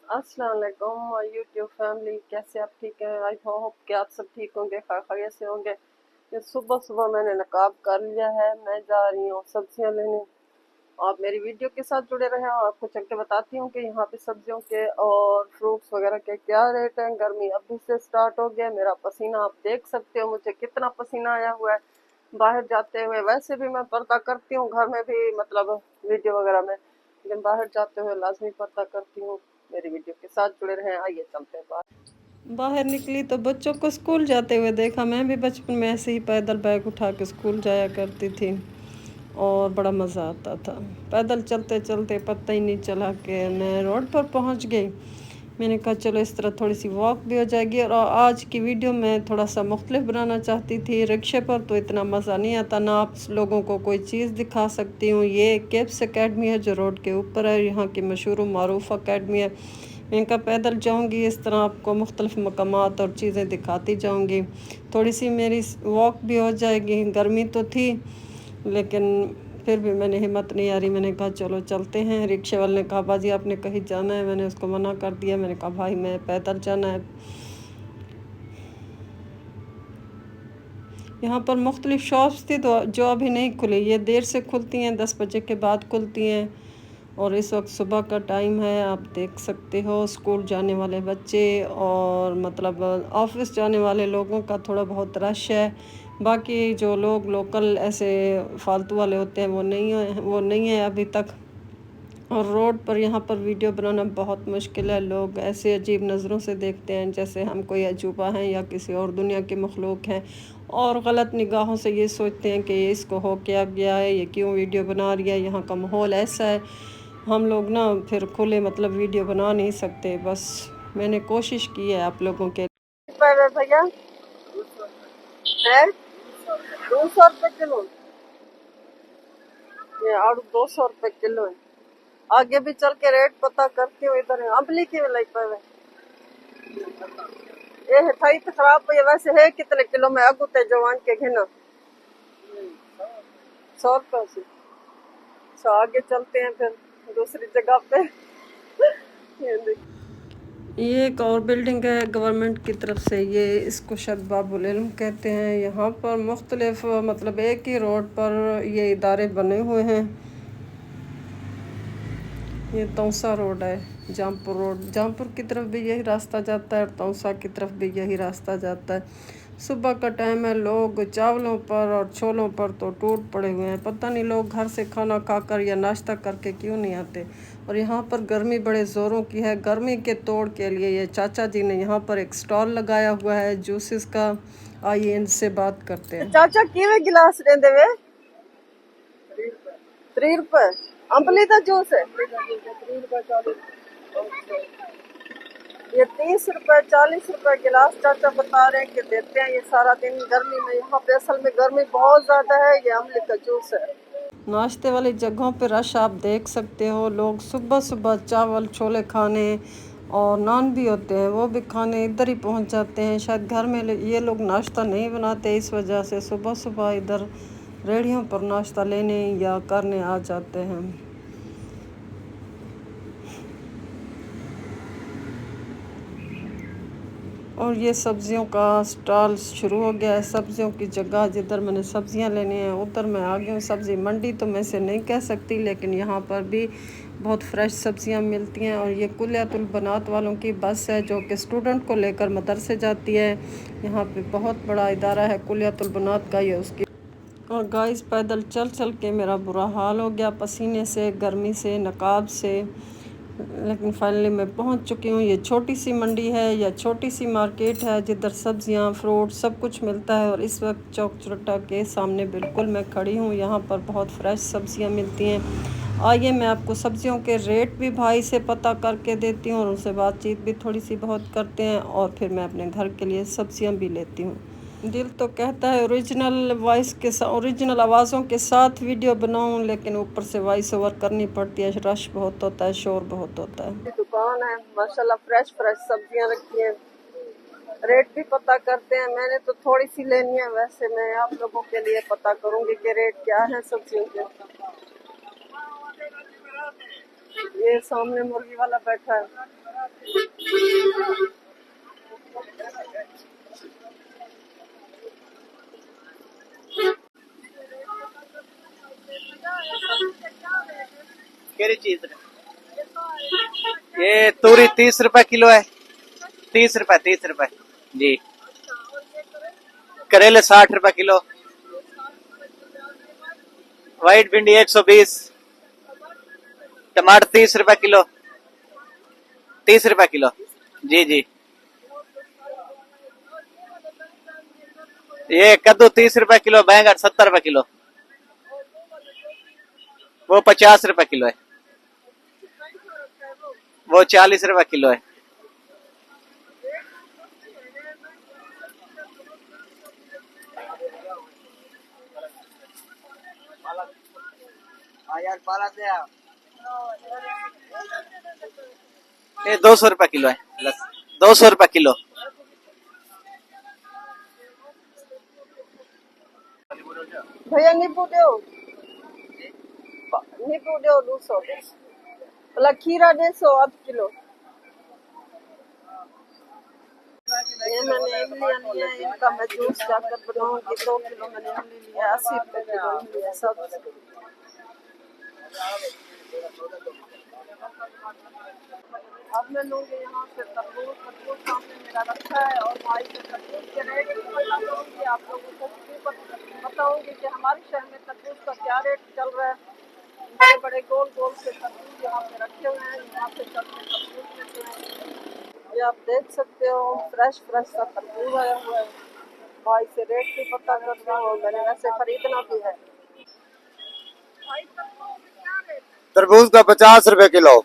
अस्सलाम वालेकुम YouTube family, कैसे आप ठीक हैं? आई होप कि आप सब ठीक होंगे, खैरियत से होंगे। ये सुबह सुबह मैंने नकाब कर लिया है, मैं जा रही हूँ सब्जियां लेने। आप मेरी वीडियो के साथ जुड़े रहें और आपको चल के बताती हूँ कि यहाँ पे सब्जियों के और फ्रूट्स वगैरह के क्या रेट हैं। गर्मी अभी से स्टार्ट हो गया, मेरा पसीना आप देख सकते हो, मुझे कितना पसीना आया हुआ है बाहर जाते हुए। वैसे भी मैं पर्दा करती हूँ घर में भी, मतलब वीडियो वगैरह में, लेकिन बाहर जाते हुए लाजमी पर्दा करती हूँ। मेरी वीडियो के साथ जुड़े रहें, आइए चलते हैं बाहर। बाहर निकली तो बच्चों को स्कूल जाते हुए देखा। मैं भी बचपन में ऐसे ही पैदल बैग उठा के स्कूल जाया करती थी और बड़ा मज़ा आता था। पैदल चलते चलते पता ही नहीं चला कि मैं रोड पर पहुंच गई। मैंने कहा चलो इस तरह थोड़ी सी वॉक भी हो जाएगी। और आज की वीडियो मैं थोड़ा सा मुख्तलिफ बनाना चाहती थी। रिक्शे पर तो इतना मज़ा नहीं आता, ना आप लोगों को कोई चीज़ दिखा सकती हूँ। ये केप्स अकेडमी है जो रोड के ऊपर है, यहाँ की मशहूर मरूफ अकेडमी है। मैं इनका पैदल जाऊँगी, इस तरह आपको मुख्तलिफ मकामात और चीज़ें दिखाती जाऊँगी। थोड़ी सी मेरी वॉक भी हो जाएगी। गर्मी तो थी लेकिन फिर भी मैंने हिम्मत नहीं आ रही, मैंने कहा चलो चलते हैं। रिक्शे वाले ने कहा बाजी आपने कहीं जाना है? मैंने उसको मना कर दिया। मैंने कहा भाई मैं पैदल जाना है। यहाँ पर मुख्तलिफ शॉप्स थी तो जो अभी नहीं खुली, ये देर से खुलती हैं, 10 बजे के बाद खुलती हैं। और इस वक्त सुबह का टाइम है, आप देख सकते हो। स्कूल जाने वाले बच्चे और मतलब ऑफिस जाने वाले लोगों का थोड़ा बहुत रश है। बाकी जो लोग लोकल ऐसे फालतू वाले होते हैं वो नहीं है अभी तक। और रोड पर यहाँ पर वीडियो बनाना बहुत मुश्किल है। लोग ऐसे अजीब नज़रों से देखते हैं जैसे हम कोई अजूबा हैं या किसी और दुनिया के मखलूक हैं, और गलत निगाहों से ये सोचते हैं कि इसको हो क्या गया है, ये क्यों वीडियो बना रही है, यहाँ का माहौल ऐसा है। हम लोग ना फिर खुले मतलब वीडियो बना नहीं सकते। बस मैंने कोशिश की है आप लोगों के लिए। भैया है 200 रुपये किलो, ये आड़ू 200 रुपये किलो है। आगे भी चल के रेट पता करती हूँ। इधर अम्बली की लाई पर ये है थाई तो खराब पे वैसे है कितने किलो में अगू ते जवान के घिना 100 रुपये से। तो आगे चलते हैं फिर दूसरी जगह पे। ये ये एक और बिल्डिंग है गवर्नमेंट की तरफ से, ये इसको शदबाबुल इल्म कहते हैं। यहाँ पर मुख्तलिफ मतलब एक ही रोड पर ये इदारे बने हुए हैं। ये तौसा रोड है, जामपुर रोड। जामपुर की तरफ भी यही रास्ता जाता है और तौसा की तरफ भी यही रास्ता जाता है। सुबह का टाइम है, लोग चावलों पर और छोलों पर तो टूट पड़े हुए हैं। पता नहीं लोग घर से खाना खाकर या नाश्ता करके क्यों नहीं आते। और यहाँ पर गर्मी बड़े ज़ोरों की है। गर्मी के तोड़ के लिए ये चाचा जी ने यहाँ पर एक स्टॉल लगाया हुआ है जूसेस का। आइए इनसे बात करते हैं। चाचा किवे गिलास देंदे वे? 3 रुपए। अंबली का जूस है ये 30 रुपए 40 रुपए गिलास चाचा बता रहे हैं कि देते हैं ये सारा दिन गर्मी में। यहाँ पे असल में गर्मी बहुत ज्यादा है। ये अमली का जूस है। नाश्ते वाली जगहों पे रश आप देख सकते हो। लोग सुबह सुबह चावल छोले खाने और नान भी होते हैं वो भी खाने इधर ही पहुंच जाते हैं। शायद घर में ये लोग नाश्ता नहीं बनाते, इस वजह से सुबह सुबह इधर रेहड़ियों पर नाश्ता लेने या करने आ जाते हैं। और ये सब्जियों का स्टॉल शुरू हो गया है। सब्जियों की जगह जिधर मैंने सब्जियां लेनी है उधर मैं आ गई हूँ। सब्ज़ी मंडी तो मैं से नहीं कह सकती, लेकिन यहाँ पर भी बहुत फ्रेश सब्जियां मिलती हैं। और ये कुलियातुल बनात वालों की बस है जो कि स्टूडेंट को लेकर मदरसे जाती है। यहाँ पे बहुत बड़ा इदारा है कुलियातुल बनात का, ये उसकी। और गाइस पैदल चल चल के मेरा बुरा हाल हो गया, पसीने से, गर्मी से, नकाब से। लेकिन फाइनली मैं पहुंच चुकी हूँ। ये छोटी सी मंडी है या छोटी सी मार्केट है जिधर सब्जियां फ्रूट सब कुछ मिलता है। और इस वक्त चौक चौराहा के सामने बिल्कुल मैं खड़ी हूँ। यहाँ पर बहुत फ्रेश सब्जियां मिलती हैं। आइए मैं आपको सब्जियों के रेट भी भाई से पता करके देती हूँ और उनसे बातचीत भी थोड़ी सी बहुत करते हैं, और फिर मैं अपने घर के लिए सब्जियाँ भी लेती हूँ। दिल तो कहता है ओरिजिनल वॉइस के साथ, ओरिजिनल आवाज़ों के साथ वीडियो बनाऊं, लेकिन ऊपर से वॉइस ओवर करनी पड़ती है। रश बहुत होता है, शोर बहुत होता है। दुकान है माशाल्लाह, फ्रेश फ्रेश सब्जियां रखी हैं। रेट भी पता करते हैं। मैंने तो थोड़ी सी लेनी है, वैसे मैं आप लोगों के लिए पता करूंगी कि रेट क्या है सब्जियों के। ये सामने मुर्गी वाला बैठा है। केरी चीज ये तूरी 30 रुपए किलो है। 30 रुपए 30 रुपए जी। करेले 60 रुपए किलो। व्हाइट भिंडी 120। टमाटर 30 रुपए किलो। 30 रुपए किलो जी जी। ये कद्दू 30 रुपए किलो। बैंगन 70 रुपए किलो। वो 50 रुपए किलो है। वो 40 रुपए किलो है। ये 200 रुपए किलो है। 200 रुपए किलो। भैया नींबू दो, नींबू दो 200। भला खीरा 150 आध किलो। ये मैंने इमली लिया है, इनका मैं जूस जाकर बनाऊंगी। 2 किलो मैंने इमली लिया, 80 रुपए किलो इमली है सब। अब मैं लूंगी यहाँ से तरबूज। तरबूज सामने मेरा रखा है और भाई से तरबूज के रेट भी पता करूंगी, आप लोगों को बताऊंगी कि हमारे शहर में तरबूज का क्या रेट चल रहा है। बड़े बड़े गोल गोल से तरबूज यहाँ पे रखे हुए हैं, यहाँ पे चलते तरबूज लेते हैं। ये आप देख सकते हो फ्रेश फ्रेश सा तरबूज आया हुआ है। भाई से रेट भी पता कर रहा हूँ, मैंने वैसे खरीदना भी है। तरबूज का 50 रुपए किलो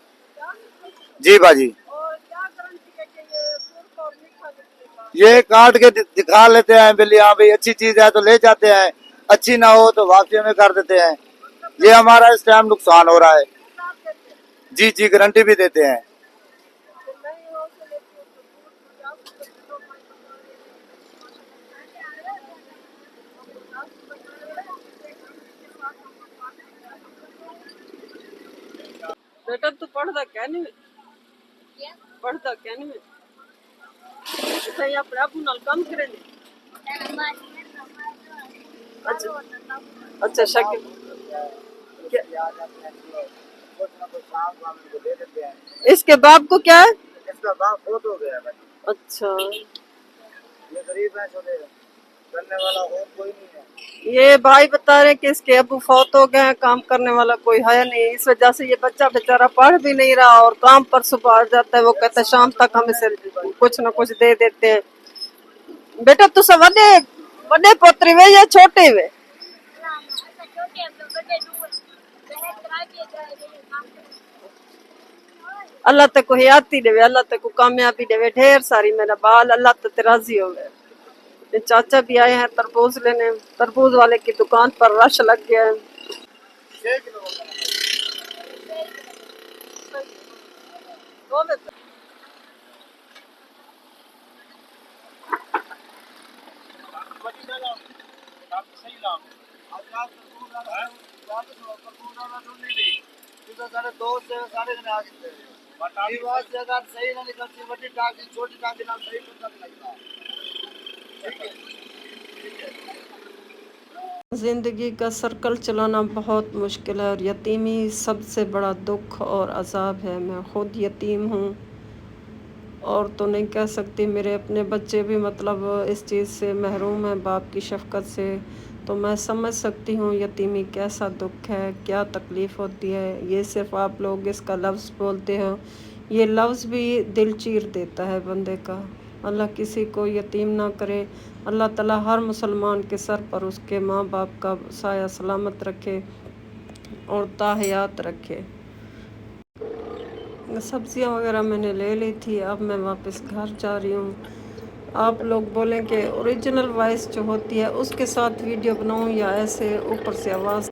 जी बाजी। और क्या गारंटी है कि ये सुर्ख और मीठा निकलेगा? ये काट के दिखा लेते हैं बिल्ली, हाँ भाई अच्छी चीज है तो ले जाते हैं, अच्छी ना हो तो वापसी में कर देते हैं। ये हमारा इस टाइम नुकसान हो रहा है। जी जी गारंटी भी देते हैं। बेटा तू पढ़ता क्या नहीं? पढ़ता क्या नहीं? अच्छा यहाँ प्रभु नाल काम करेंगे। अच्छा अच्छा शकील इसके बाप को क्या है? इसका बाप बहुत हो गया है। अच्छा ये गरीब है, छोटे करने वाला और कोई नहीं है। ये भाई बता रहे कि इसके अबू फौत हो गए हैं, काम करने वाला कोई है नहीं, इस वजह से ये बच्चा बेचारा पढ़ भी नहीं रहा और काम पर सुबह आ जाता है। वो कहता है शाम तक हमें से कुछ न कुछ दे देते हैं। बेटा तू सब वडे वडे पोतरी वे या छोटे वे? अल्लाह ते को हयाती देवे, अल्लाह ते को कामयाबी देवे ढेर सारी। मेरा बाल अल्लाह ते राजी होवे। ये चाचा भी आए हैं तरबूज लेने। तरबूज वाले की दुकान पर रश लग गया है। जिंदगी का सर्कल चलाना बहुत मुश्किल है और यतीमी सबसे बड़ा दुख और अजाब है। मैं खुद यतीम हूँ और तो नहीं कह सकती, मेरे अपने बच्चे भी मतलब इस चीज़ से महरूम हैं बाप की शफ़क़त से। तो मैं समझ सकती हूँ यतीमी कैसा दुख है, क्या तकलीफ़ होती है। ये सिर्फ आप लोग इसका लफ्ज़ बोलते हो, ये लफ्ज़ भी दिल चीर देता है बंदे का। अल्लाह किसी को यतीम ना करे। अल्लाह ताला हर मुसलमान के सर पर उसके माँ बाप का साया सलामत रखे और ताहयात रखे। सब्जियां वगैरह मैंने ले ली थी, अब मैं वापस घर जा रही हूँ। आप लोग बोलें कि ओरिजिनल वॉइस जो होती है उसके साथ वीडियो बनाऊँ या ऐसे ऊपर से आवाज़